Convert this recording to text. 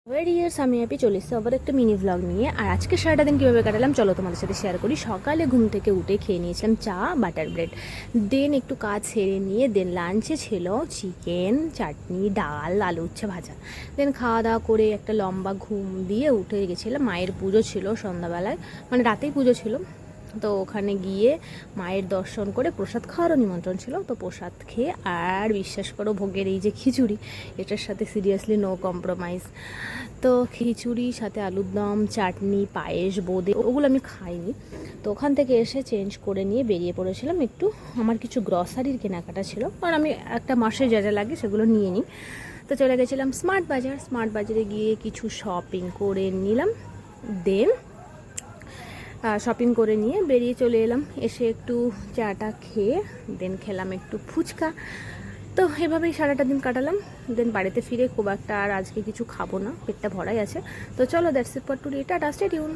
Years আমি happy চলে এসেছি আবার একটা মিনি ভ্লগ নিয়ে। আর আজকে সারাটা দিন কীভাবে কাটালাম চলো তোমাদের সাথে শেয়ার করি। সকালে ঘুম থেকে উঠে খেয়ে নিয়েছিলাম চা বাটার ব্রেড, দেন একটু কাজ সেরে নিয়ে দেন লাঞ্চে ছিল চিকেন, চাটনি, ডাল, আলু উচ্ছে ভাজা। দেন খাওয়া দাওয়া করে একটা লম্বা ঘুম দিয়ে উঠে গেছিলাম। মায়ের পুজো ছিল সন্ধ্যাবেলায়, মানে রাতেই পুজো ছিল। তো ওখানে গিয়ে মায়ের দর্শন করে প্রসাদ খাওয়ারও নিমন্ত্রণ ছিল, তো প্রসাদ খেয়ে আর বিশ্বাস করো ভোগের এই যে খিচুড়ি, এটার সাথে সিরিয়াসলি নো কম্প্রোমাইজ। তো খিচুড়ি সাথে আলুর দম, চাটনি, পায়েস, বোঁদে ওগুলো আমি খাইনি। তো ওখান থেকে এসে চেঞ্জ করে নিয়ে বেরিয়ে পড়েছিলাম একটু, আমার কিছু গ্রসারির কেনাকাটা ছিল, কারণ আমি একটা মাসে যা যা লাগে সেগুলো নিয়ে নিই। তো চলে গেছিলাম স্মার্ট বাজার, স্মার্ট বাজারে গিয়ে কিছু শপিং করে নিলাম। দেন শপিং করে নিয়ে বেরিয়ে চলে এলাম। এসে একটু চাটা খেয়ে দেন খেলাম একটু ফুচকা। তো এভাবেই সারাটা দিন কাটালাম। দেন বাড়িতে ফিরে খুব একটা আর আজকে কিছু খাবো না, পেটটা ভরাই আছে। তো চলো that's it for today, tata, stay tune.